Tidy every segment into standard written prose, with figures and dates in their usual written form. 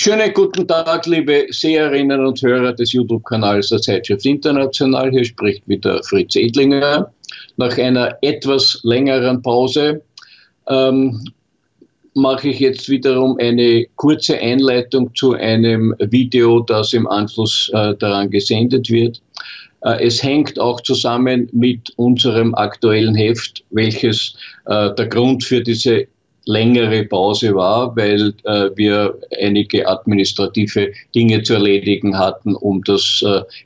Schönen guten Tag, liebe Seherinnen und Hörer des YouTube-Kanals der Zeitschrift International. Hier spricht wieder Fritz Edlinger. Nach einer etwas längeren Pause mache ich jetzt wiederum eine kurze Einleitung zu einem Video, das im Anschluss daran gesendet wird. Es hängt auch zusammen mit unserem aktuellen Heft, welches der Grund für diese längere Pause war, weil wir einige administrative Dinge zu erledigen hatten, um das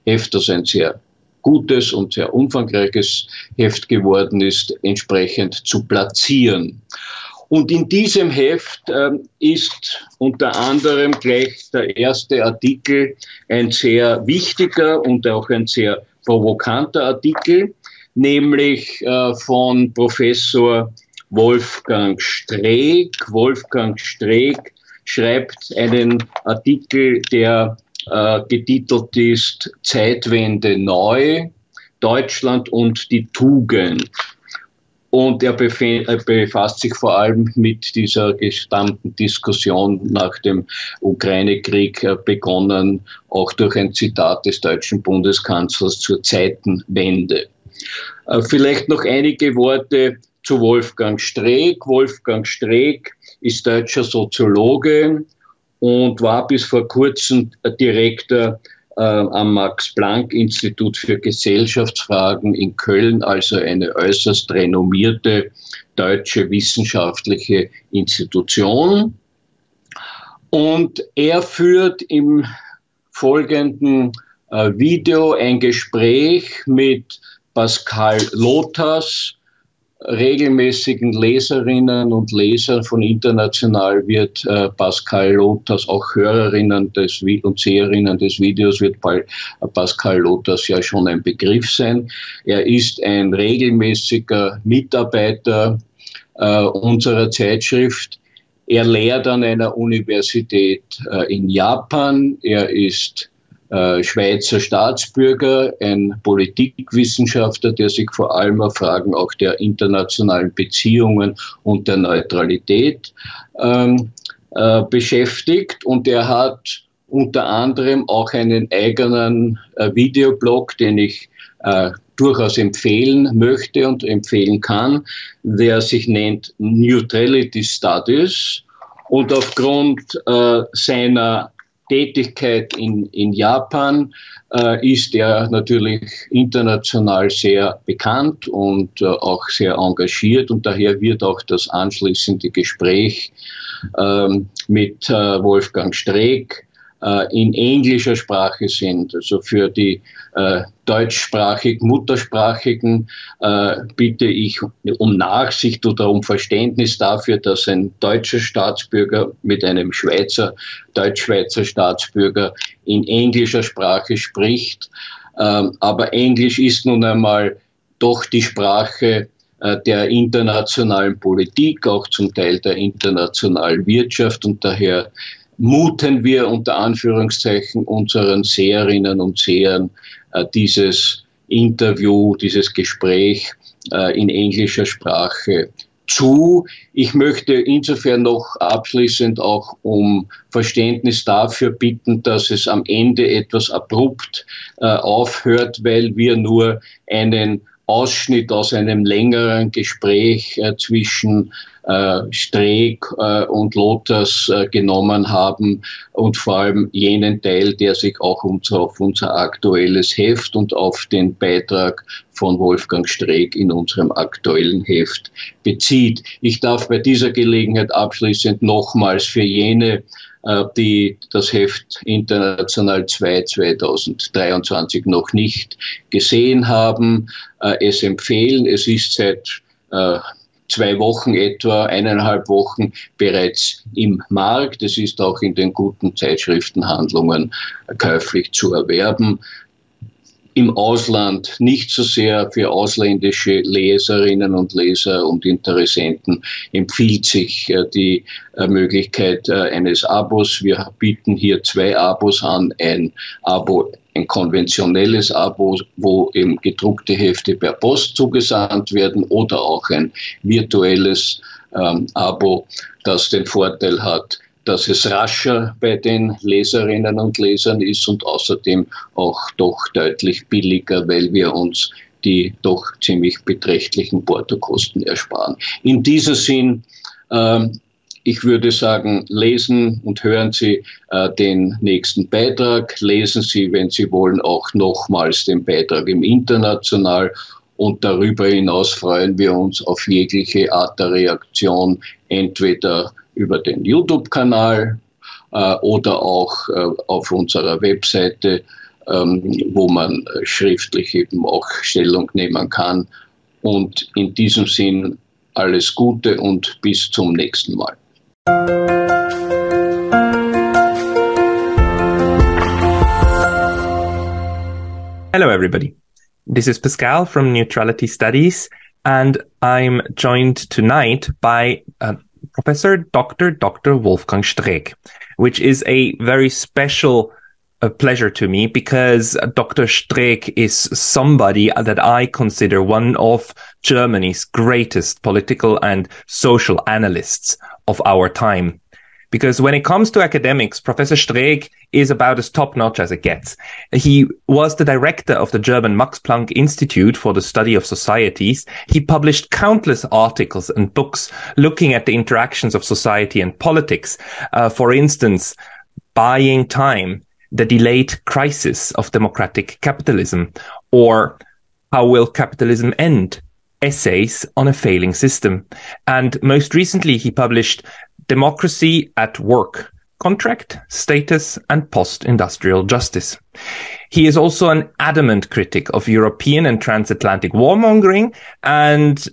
Heft, das ein sehr gutes und sehr umfangreiches Heft geworden ist, entsprechend zu platzieren. Und in diesem Heft ist unter anderem gleich der erste Artikel ein sehr wichtiger und auch ein sehr provokanter Artikel, nämlich von Professor Wolfgang Streeck. Wolfgang Streeck schreibt einen Artikel, der getitelt ist Zeitwende neu, Deutschland und die Tugend. Und er befasst sich vor allem mit dieser gesamten Diskussion nach dem Ukraine-Krieg, begonnen auch durch ein Zitat des deutschen Bundeskanzlers zur Zeitenwende. Vielleicht noch einige Worte zu Wolfgang Streeck. Wolfgang Streeck ist deutscher Soziologe und war bis vor kurzem Direktor am Max-Planck-Institut für Gesellschaftsfragen in Köln, also eine äußerst renommierte deutsche wissenschaftliche Institution. Und er führt im folgenden Video ein Gespräch mit Pascal Lottaz, regelmäßigen Leserinnen und Lesern von International wird Pascal Lottaz, auch Hörerinnen und Seherinnen des Videos, wird Pascal Lottaz ja schon ein Begriff sein. Er ist ein regelmäßiger Mitarbeiter unserer Zeitschrift. Er lehrt an einer Universität in Japan. Er ist Schweizer Staatsbürger, ein Politikwissenschaftler, der sich vor allem auf Fragen auch der internationalen Beziehungen und der Neutralität beschäftigt. Und er hat unter anderem auch einen eigenen Videoblog, den ich durchaus empfehlen möchte und empfehlen kann, der sich nennt Neutrality Studies. Und aufgrund seiner Tätigkeit in Japan ist er natürlich international sehr bekannt und auch sehr engagiert, und daher wird auch das anschließende Gespräch mit Wolfgang Streeck in englischer Sprache sind. Also für die deutschsprachig Muttersprachigen bitte ich um Nachsicht oder um Verständnis dafür, dass ein deutscher Staatsbürger mit einem Deutsch-Schweizer Staatsbürger in englischer Sprache spricht. Aber Englisch ist nun einmal doch die Sprache der internationalen Politik, auch zum Teil der internationalen Wirtschaft, und daher muten wir unter Anführungszeichen unseren Seherinnen und Sehern dieses Interview, dieses Gespräch in englischer Sprache zu. Ich möchte insofern noch abschließend auch um Verständnis dafür bitten, dass es am Ende etwas abrupt aufhört, weil wir nur einen Ausschnitt aus einem längeren Gespräch zwischen Streeck und Lottaz genommen haben, und vor allem jenen Teil, der sich auch auf unser aktuelles Heft und auf den Beitrag von Wolfgang Streeck in unserem aktuellen Heft bezieht. Ich darf bei dieser Gelegenheit abschließend nochmals für jene, die das Heft International 2 2023 noch nicht gesehen haben, es empfehlen. Es ist seit 2 Wochen etwa, 1,5 Wochen bereits im Markt. Es ist auch in den guten Zeitschriftenhandlungen käuflich zu erwerben. Im Ausland nicht so sehr. Für ausländische Leserinnen und Leser und Interessenten empfiehlt sich die Möglichkeit eines Abos. Wir bieten hier 2 Abos an. Ein konventionelles Abo, wo eben gedruckte Hefte per Post zugesandt werden, oder auch ein virtuelles Abo, das den Vorteil hat, dass es rascher bei den Leserinnen und Lesern ist und außerdem auch doch deutlich billiger, weil wir uns die doch ziemlich beträchtlichen Portokosten ersparen. In diesem Sinn, ich würde sagen, lesen und hören Sie den nächsten Beitrag. Lesen Sie, wenn Sie wollen, auch nochmals den Beitrag im International. Und darüber hinaus freuen wir uns auf jegliche Art der Reaktion, entweder über den YouTube-Kanal oder auch auf unserer Webseite, wo man schriftlich eben auch Stellung nehmen kann. Und in diesem Sinn alles Gute und bis zum nächsten Mal. Hello, everybody. This is Pascal from Neutrality Studies, and I'm joined tonight by Professor Dr. Wolfgang Streeck, which is a very special pleasure to me because Dr. Streeck is somebody that I consider one of Germany's greatest political and social analysts of our time. Because when it comes to academics, Professor Streeck is about as top-notch as it gets. He was the director of the German Max Planck Institute for the Study of Societies. He published countless articles and books looking at the interactions of society and politics. For instance, Buying Time, The Delayed Crisis of Democratic Capitalism, or How Will Capitalism End? Essays on a Failing System. And most recently, he published Democracy at Work, Contract, Status, and Post-Industrial Justice. He is also an adamant critic of European and transatlantic warmongering, and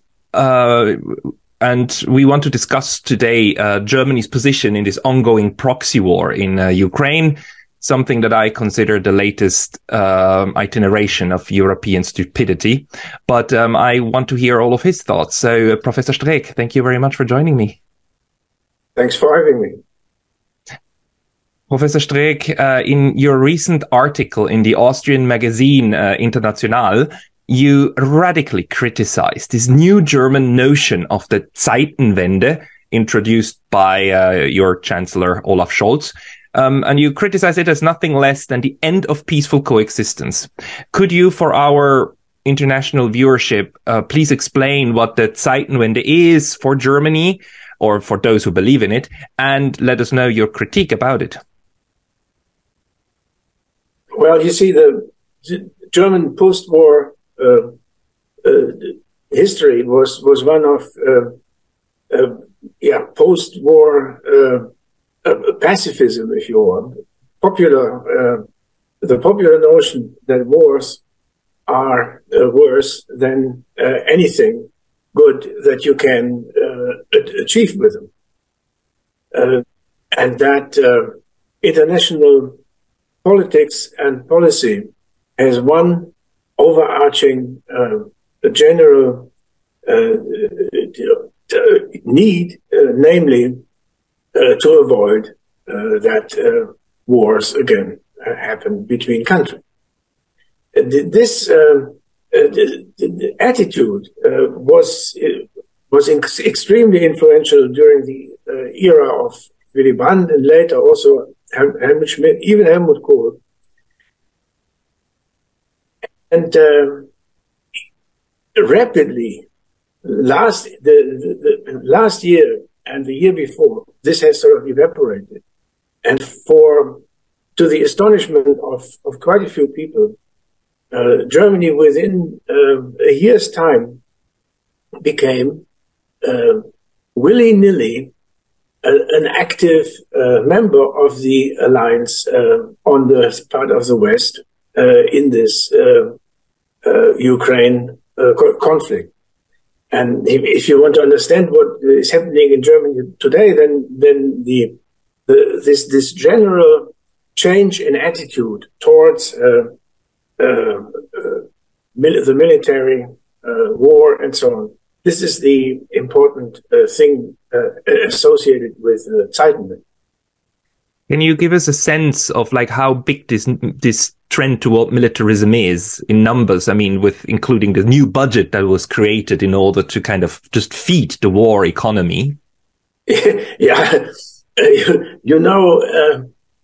we want to discuss today Germany's position in this ongoing proxy war in Ukraine, something that I consider the latest iteration of European stupidity. But I want to hear all of his thoughts. So, Professor Streeck, thank you very much for joining me. Thanks for having me. Professor Streeck, in your recent article in the Austrian magazine International, you radically criticized this new German notion of the Zeitenwende introduced by your Chancellor Olaf Scholz. And you criticize it as nothing less than the end of peaceful coexistence. Could you, for our international viewership, please explain what the Zeitenwende is for Germany, or for those who believe in it, and let us know your critique about it? Well, you see, the German post-war history was one of post-war pacifism, if you want. The popular notion that wars are worse than anything good that you can achieve with them. And that international politics and policy has one overarching general need, namely to avoid that wars again happen between countries. This attitude was extremely influential during the era of Willy Brandt and later also Helmut Schmidt, even Helmut Kohl. And rapidly, last year and the year before, this has sort of evaporated. And to the astonishment of quite a few people, Germany within a year's time became willy-nilly an active member of the alliance on the part of the West in this Ukraine conflict. And if you want to understand what is happening in Germany today, then this general change in attitude towards the military war and so on. This is the important thing associated with Zeitenwende. Can you give us a sense of like how big this trend toward militarism is in numbers? I mean, with including the new budget that was created in order to kind of just feed the war economy. Yeah, you know,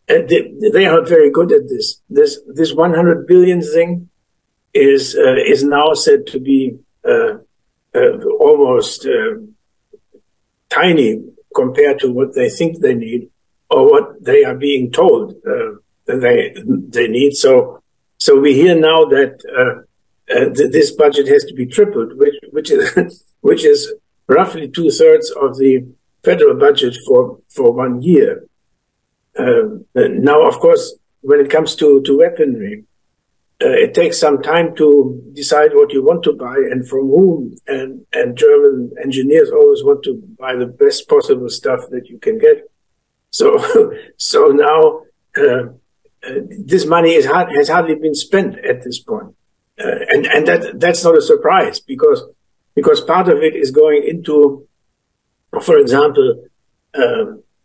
they are very good at this. This 100 billion thing is now said to be almost tiny compared to what they think they need, or what they are being told that they need. So we hear now that this budget has to be tripled, which is roughly 2/3 of the federal budget for 1 year. Now, of course, when it comes to weaponry, it takes some time to decide what you want to buy and from whom. And German engineers always want to buy the best possible stuff that you can get. So now this money has hardly been spent at this point, and that's not a surprise because part of it is going into, for example,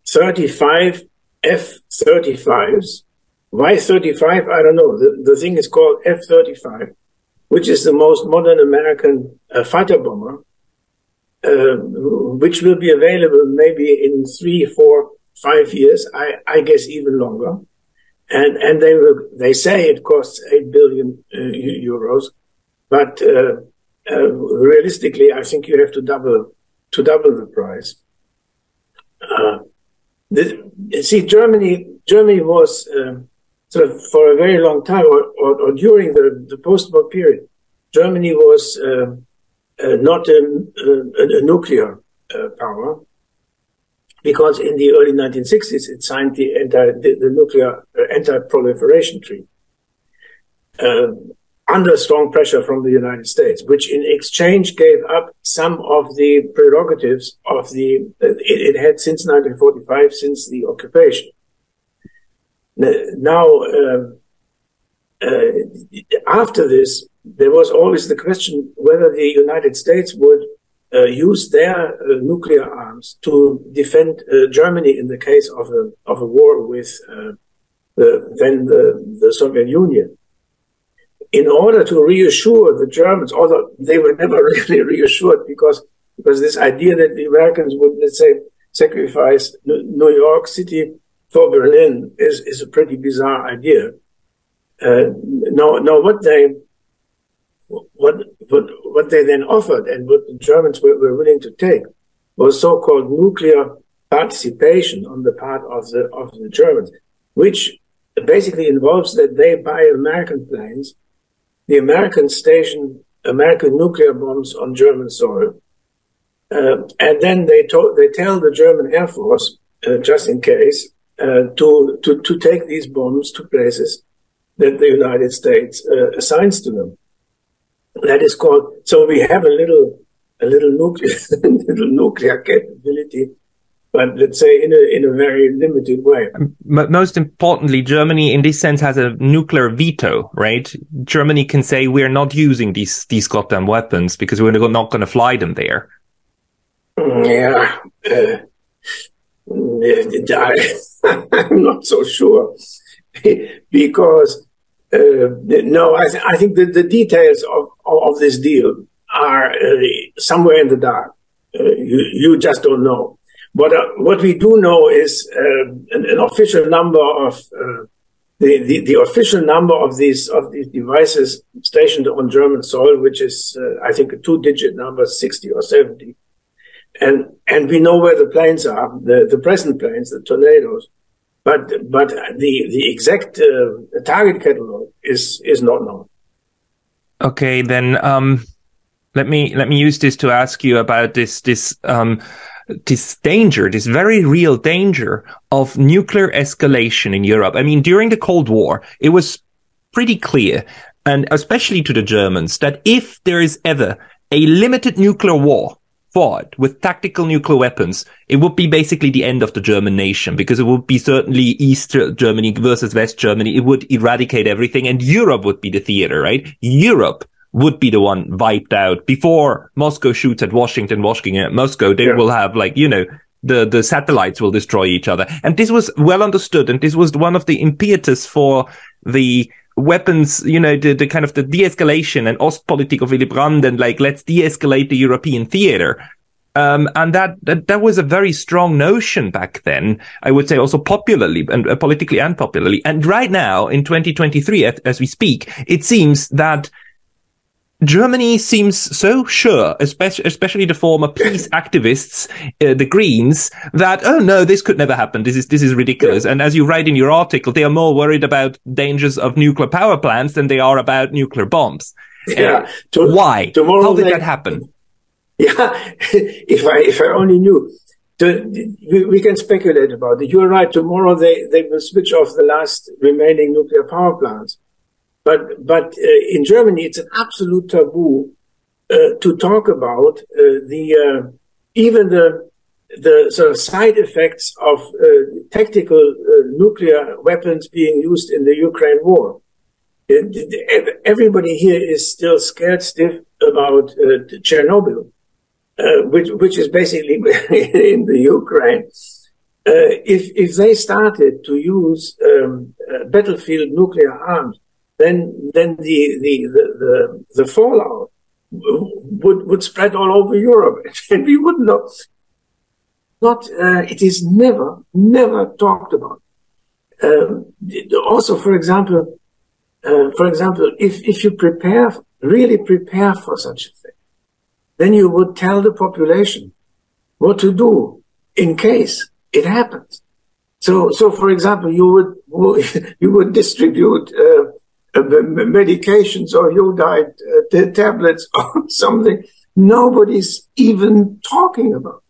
35 F-35s. Why 35? I don't know. The thing is called F-35, which is the most modern American fighter bomber, which will be available maybe in 3, 4, 5 years. I guess even longer. And they say it costs 8 billion euros, but realistically, I think you have to double the price. See, Germany was sort of for a very long time, or during the post-war period, Germany was not a nuclear power, because in the early 1960s it signed the nuclear anti-proliferation treaty under strong pressure from the United States, which in exchange gave up some of the prerogatives of it had since 1945, since the occupation. Now, after this, there was always the question whether the United States would use their nuclear arms to defend Germany in the case of a war with the Soviet Union. In order to reassure the Germans, although they were never really reassured, because this idea that the Americans would, let's say, sacrifice New York City for Berlin is a pretty bizarre idea. No, what they then offered, and what the Germans were willing to take, was so-called nuclear participation on the part of the Germans, which basically involves that they buy American planes, the Americans station American nuclear bombs on German soil, and then they tell the German Air Force, just in case, to take these bombs to places that the United States assigns to them. That is called. So we have a little nuclear capability, but let's say in a very limited way. Most importantly, Germany in this sense has a nuclear veto, right? Germany can say we're not using these goddamn weapons because we're not going to fly them there. Yeah, I'm not so sure because no, I think the details of this deal are somewhere in the dark. You just don't know. What we do know is an official number of the official number of these devices stationed on German soil, which is I think a 2-digit number, 60 or 70, and we know where the planes are, the present planes, the Tornadoes, but the exact target catalog is not known. Okay, then let me use this to ask you about this danger, this very real danger of nuclear escalation in Europe. I mean, during the Cold War, it was pretty clear, and especially to the Germans, that if there is ever a limited nuclear war fought with tactical nuclear weapons, it would be basically the end of the German nation, because it would be certainly East Germany versus West Germany. It would eradicate everything, and Europe would be the theater, right? Europe would be the one wiped out before Moscow shoots at Washington at Moscow. They will have, like, you know, the satellites will destroy each other. And this was well understood. And this was one of the impetus for the weapons, you know, the kind of the de-escalation and Ostpolitik of Willy Brandt, and like, let's de-escalate the European theater. And that was a very strong notion back then, I would say, also popularly and politically and popularly. And right now in 2023, as we speak, it seems that Germany seems so sure, especially the former peace activists, the Greens, that, oh no, this could never happen. This is ridiculous. And as you write in your article, they are more worried about dangers of nuclear power plants than they are about nuclear bombs. Yeah. Why? How did that happen? Yeah, if I only knew. We can speculate about it. You're right. Tomorrow they will switch off the last remaining nuclear power plants. But in Germany, it's an absolute taboo to talk about even the sort of side effects of tactical nuclear weapons being used in the Ukraine war. Everybody here is still scared stiff about Chernobyl, which is basically in the Ukraine. If they started to use battlefield nuclear arms, then the fallout would spread all over Europe, and we would not. It is never talked about. Also, for example, if you really prepare for such a thing, then you would tell the population what to do in case it happens. So for example, you would distribute medications or iodide tablets or something nobody's even talking about.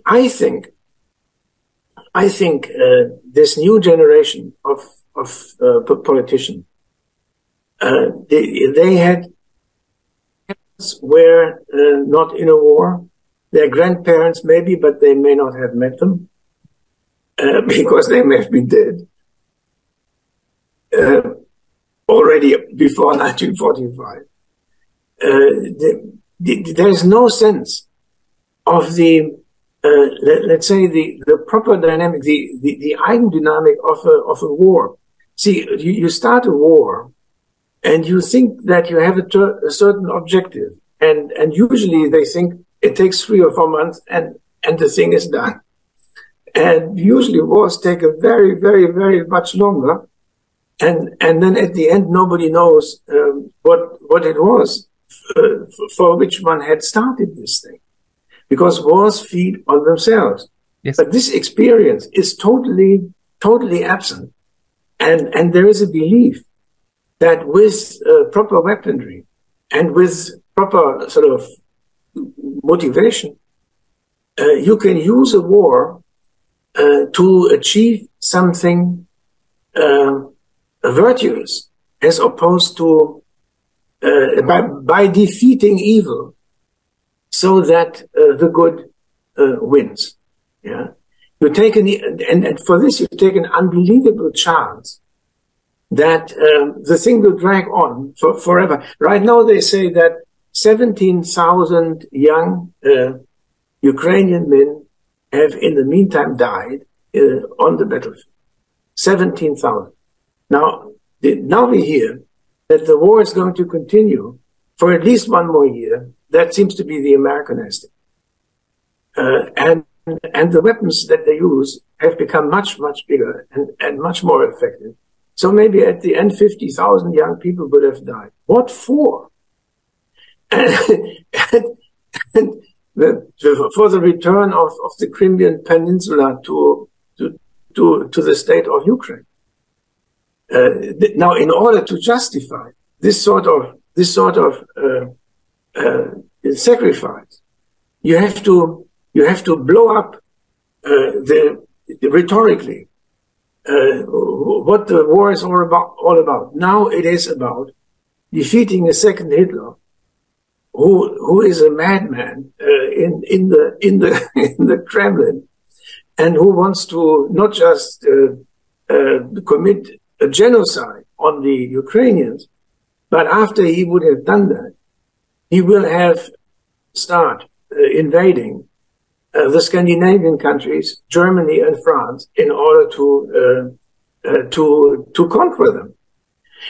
I think this new generation of politicians, they had parents were not in a war. Their grandparents maybe, but they may not have met them because they may have been dead already before 1945. There is no sense of the let's say the proper dynamic, the eigendynamic of a war. See, you start a war, and you think that you have a certain objective, and usually they think it takes 3 or 4 months, and the thing is done. And usually wars take a very, very, very much longer, and then at the end nobody knows what it was for which one had started this thing, because wars feed on themselves. Yes. But this experience is totally absent. And there is a belief that with proper weaponry and with proper sort of motivation, you can use a war to achieve something virtuous, as opposed to by defeating evil, so that the good wins. Yeah. You take and for this you take an unbelievable chance that the thing will drag on forever. Right now they say that 17,000 young Ukrainian men have in the meantime died on the battlefield. 17,000. Now we hear that the war is going to continue for at least 1 more year. That seems to be the American estimate. And the weapons that they use have become much, much bigger and much more effective. So maybe at the end, 50,000 young people would have died. What for? And for the return of the Crimean Peninsula to the state of Ukraine. Now, in order to justify this sort of sacrifice, you have to blow up rhetorically what the war is all about. Now it is about defeating a second Hitler, who is a madman in the Kremlin, and who wants to not just commit a genocide on the Ukrainians, but after he would have done that, he will have start invading the Scandinavian countries, Germany and France, in order to conquer them.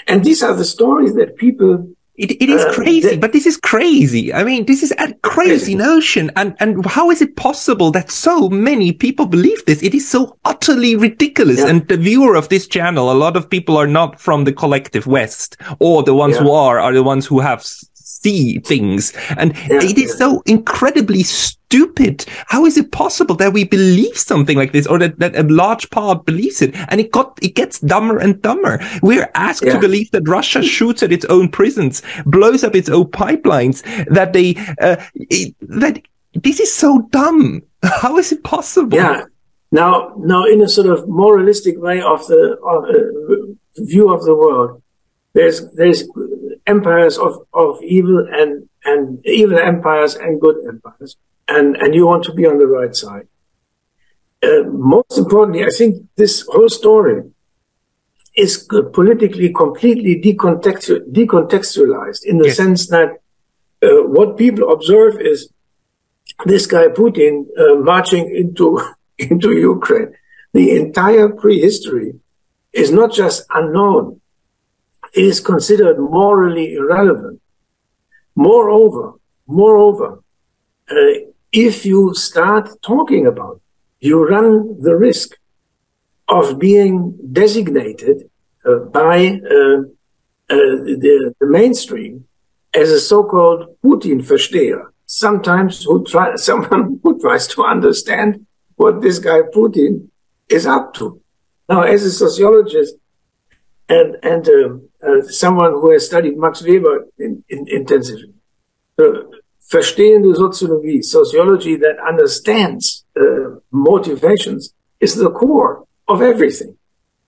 And these are the stories that people It is crazy, but this is crazy. I mean, this is a crazy notion. And how is it possible that so many people believe this? It is so utterly ridiculous. Yeah. And the viewer of this channel, a lot of people are not from the collective West, or the ones who are the ones who have see things. And it is so incredibly stupid. How is it possible that we believe something like this, or that a large part believes it? And it gets dumber and dumber. We're asked to believe that Russia shoots at its own prisons, blows up its own pipelines, that that this is so dumb. How is it possible? Yeah. Now, in a sort of moralistic way of the view of the world, there's empires of evil and evil empires and good empires, and you want to be on the right side. Most importantly, I think this whole story is politically completely decontextualized in the sense that what people observe is this guy Putin marching into Ukraine. The entire prehistory is not just unknown. It is considered morally irrelevant. Moreover, if you start talking about it, you run the risk of being designated by the mainstream as a so-called Putin-Versteher. Sometimes someone who tries to understand what this guy Putin is up to. Now, as a sociologist and someone who has studied Max Weber intensively, verstehende Soziologie, sociology that understands motivations, is the core of everything.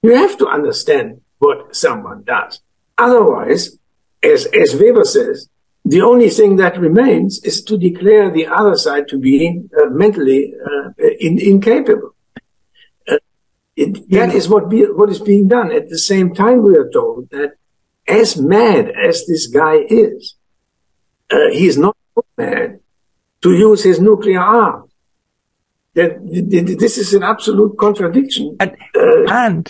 You have to understand what someone does. Otherwise, as Weber says, the only thing that remains is to declare the other side to be mentally incapable. That is what is being done. At the same time, we are told that as mad as this guy is, he is not so mad to use his nuclear arm. This is an absolute contradiction. And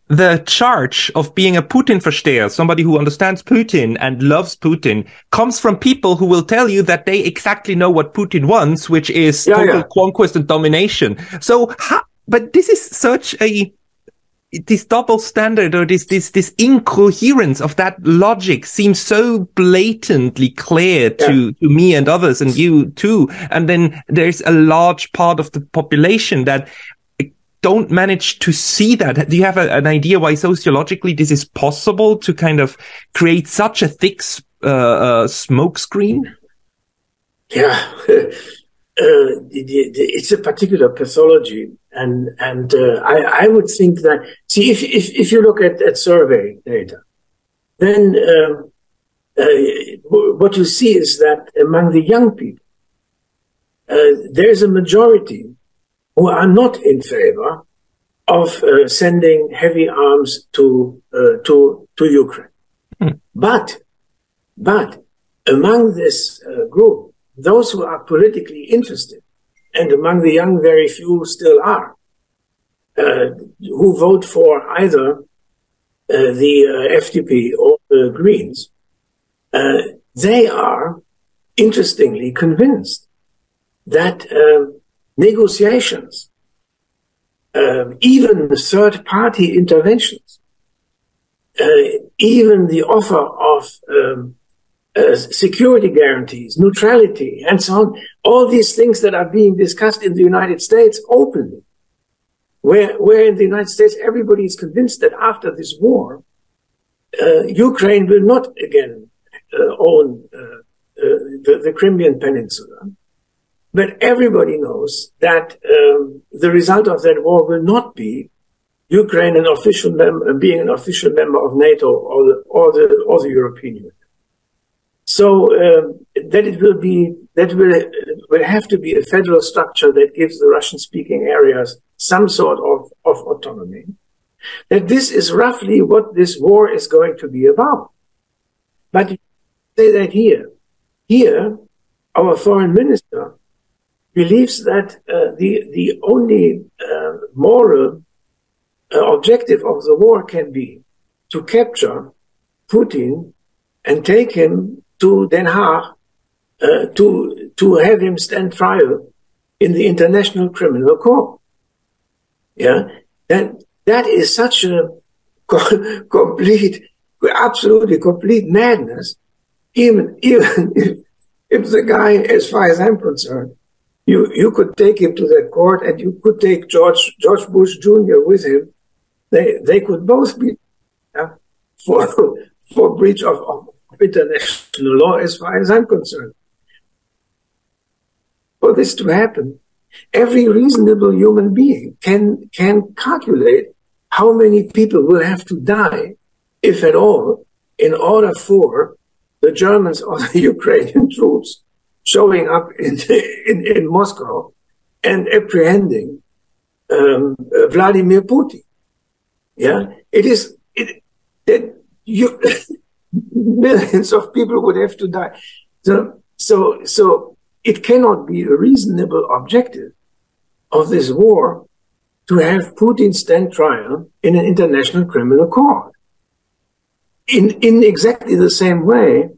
the charge of being a Putin-Versteher, somebody who understands Putin and loves Putin, comes from people who will tell you that they exactly know what Putin wants, which is total conquest and domination. So, but this is such this double standard, or this incoherence of that logic seems so blatantly clear to me and others, and you too. And then there's a large part of the population that don't manage to see that. Do you have an idea why sociologically this is possible, to kind of create such a thick smoke screen? Yeah, it's a particular pathology, and I would think that, see, if you look at survey data, then what you see is that among the young people, there is a majority who are not in favor of sending heavy arms to Ukraine. But among this group, those who are politically interested, and among the young, very few still are, who vote for either the FDP or the Greens, they are interestingly convinced that negotiations, even third-party interventions, even the offer of security guarantees, neutrality, and so on, all these things that are being discussed in the United States openly, where in the United States everybody is convinced that after this war, Ukraine will not again own the Crimean Peninsula. But everybody knows that the result of that war will not be Ukraine being an official member of NATO or the European Union. So that will have to be a federal structure that gives the Russian-speaking areas some sort of autonomy. That this is roughly what this war is going to be about. But you say that here, our foreign minister believes that the only moral objective of the war can be to capture Putin and take him to Den Haag to have him stand trial in the International Criminal Court. Yeah, that is such a absolutely complete madness. Even if the guy, as far as I'm concerned, you could take him to that court, and you could take George Bush Jr. with him. They could both be for breach of international law, as far as I'm concerned. For this to happen, every reasonable human being can calculate how many people will have to die, if at all, in order for the Germans or the Ukrainian troops showing up in Moscow and apprehending Vladimir Putin. Yeah, millions of people would have to die. So it cannot be a reasonable objective of this war to have Putin stand trial in an international criminal court. In exactly the same way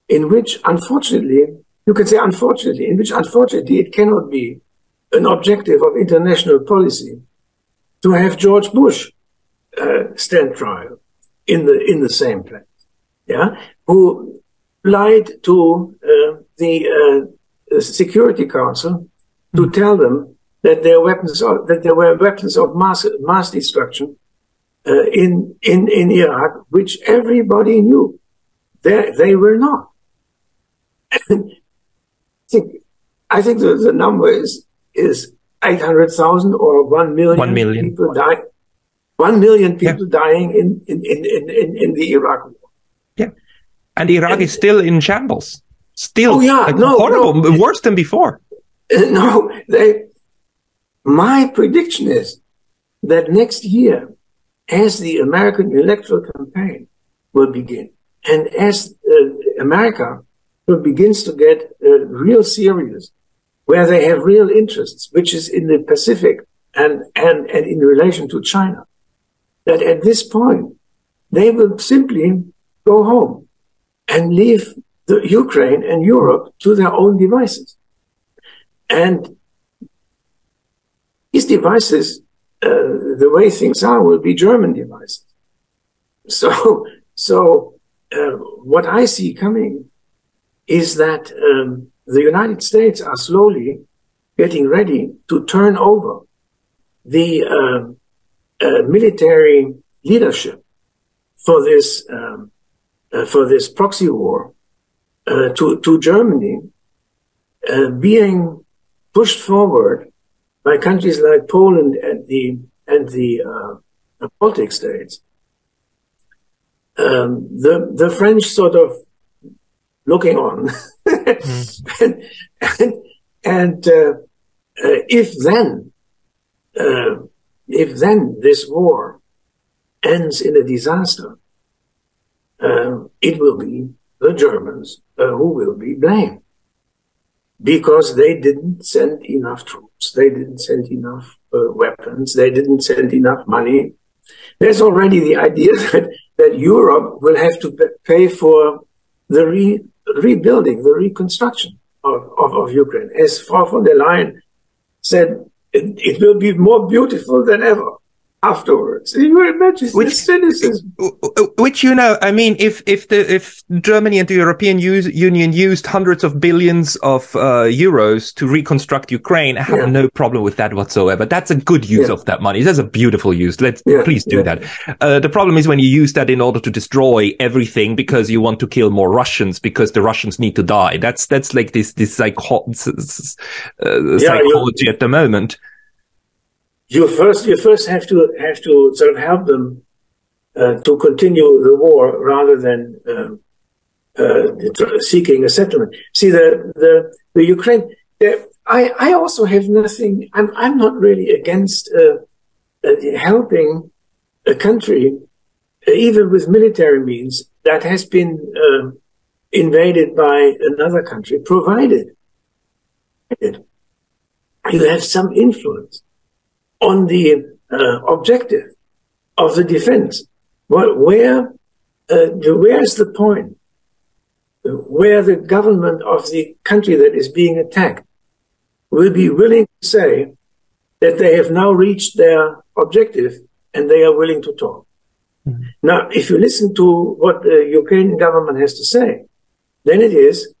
in which, unfortunately, you can say unfortunately, in which unfortunately it cannot be an objective of international policy to have George Bush stand trial in the same place, yeah, who lied to the Security Council to tell them that there were weapons of mass destruction in Iraq, which everybody knew. They were not. I think the number is 800,000 or 1 million. 1 million people dying. 1 million people dying in the Iraq war. Yeah, and Iraq is still in shambles. Still, horrible, worse than before. My prediction is that next year, as the American electoral campaign will begin, and as America begins to get real serious, where they have real interests, which is in the Pacific and in relation to China, that at this point, they will simply go home and leave the Ukraine and Europe to their own devices. And these devices, the way things are, will be German devices. So what I see coming is that the United States are slowly getting ready to turn over the military leadership for this proxy war to Germany, being pushed forward by countries like Poland and the Baltic states. The French sort of looking on, and if then this war ends in a disaster, it will be the Germans who will be blamed, because they didn't send enough troops, they didn't send enough weapons, they didn't send enough money. There's already the idea that Europe will have to pay for the rebuilding, the reconstruction of Ukraine. As Frau von der Leyen said, it will be more beautiful than ever afterwards. You imagine the cynicism. Which, I mean, if Germany and the European Union used hundreds of billions of euros to reconstruct Ukraine, I have no problem with that whatsoever. That's a good use of that money. That's a beautiful use. Please do that. The problem is when you use that in order to destroy everything because you want to kill more Russians because the Russians need to die. That's like this psychology at the moment. You first have to sort of help them to continue the war rather than seeking a settlement. See, the Ukraine. I also have nothing. I'm not really against helping a country, even with military means, that has been invaded by another country, provided you have some influence on the objective of the defense. Where's the point where the government of the country that is being attacked will be willing to say that they have now reached their objective and they are willing to talk. Mm-hmm. Now, if you listen to what the Ukrainian government has to say, then it is,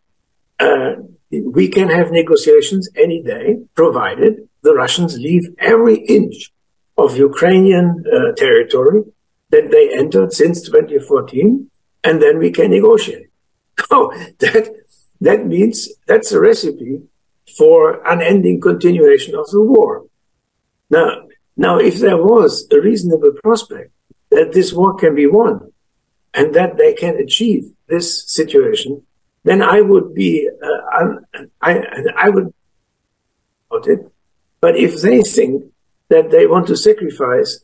we can have negotiations any day, provided the Russians leave every inch of Ukrainian territory that they entered since 2014, and then we can negotiate. Oh, that means that's a recipe for unending continuation of the war. Now, if there was a reasonable prospect that this war can be won and that they can achieve this situation, then I would be, I would about it. But if they think that they want to sacrifice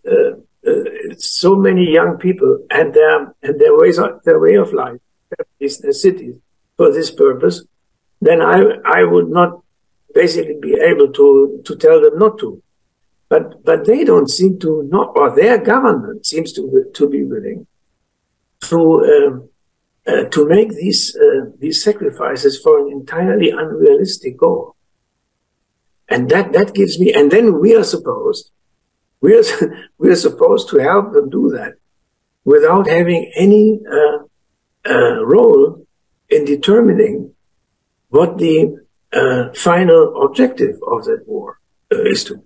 so many young people and their way of life, their cities, for this purpose, then I would not basically be able to tell them not to. But they don't seem to not, or their government seems to be willing to make these sacrifices for an entirely unrealistic goal. And that gives me, and then we are supposed to help them do that without having any role in determining what the final objective of that war is to.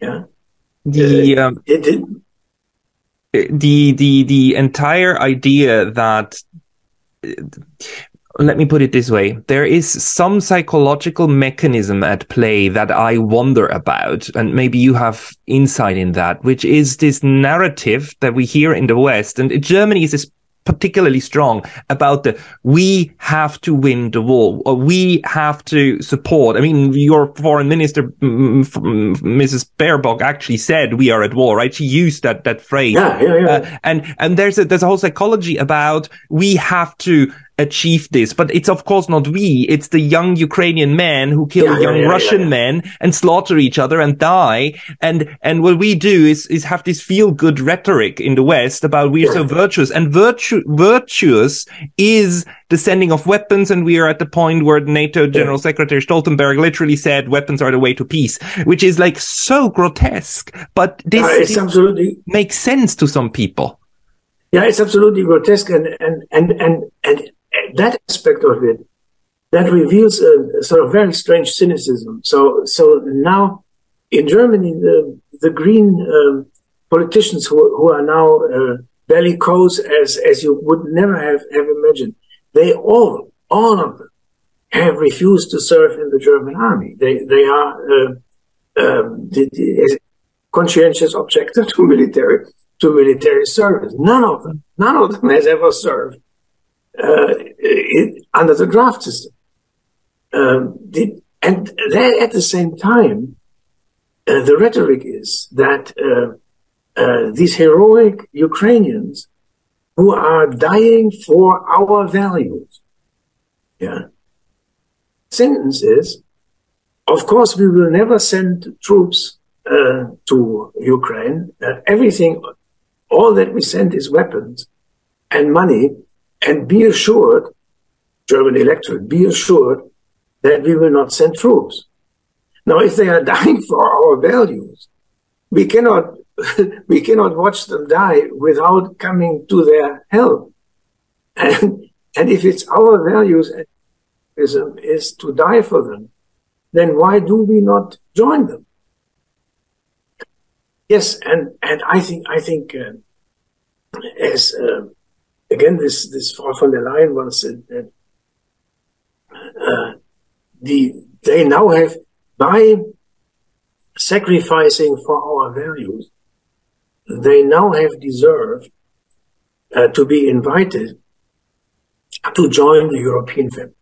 Yeah. The entire idea that, let me put it this way, there is some psychological mechanism at play that I wonder about, and maybe you have insight in that, which is this narrative that we hear in the West, and Germany is particularly strong about we have to win the war, or we have to support. I mean, your foreign minister, Mrs. Baerbock, actually said we are at war, right? She used that phrase. Yeah. And there's a whole psychology about we have to achieve this, but it's of course not we, it's the young Ukrainian men who kill young Russian men and slaughter each other and die, and what we do is have this feel-good rhetoric in the West about we are so virtuous, and virtuous is the sending of weapons, and we are at the point where NATO General Secretary Stoltenberg literally said weapons are the way to peace, which is like so grotesque, but this absolutely makes sense to some people. Yeah, it's absolutely grotesque, and that aspect of it, that reveals a sort of very strange cynicism. So now in Germany, the green politicians who are now bellicose as you would never have imagined, they all of them have refused to serve in the German army. They are the conscientious objector to military service. None of them has ever served under the draft system. And then at the same time, the rhetoric is that these heroic Ukrainians who are dying for our values, sentence is, of course, we will never send troops to Ukraine. All that we send is weapons and money, and be assured, German electorate, be assured that we will not send troops. Now, if they are dying for our values, we cannot watch them die without coming to their help. And if it's our values is to die for them, then why do we not join them? Yes, and I think as again this Frau von der Leyen once said that they now have, by sacrificing for our values, they now have deserved to be invited to join the European family.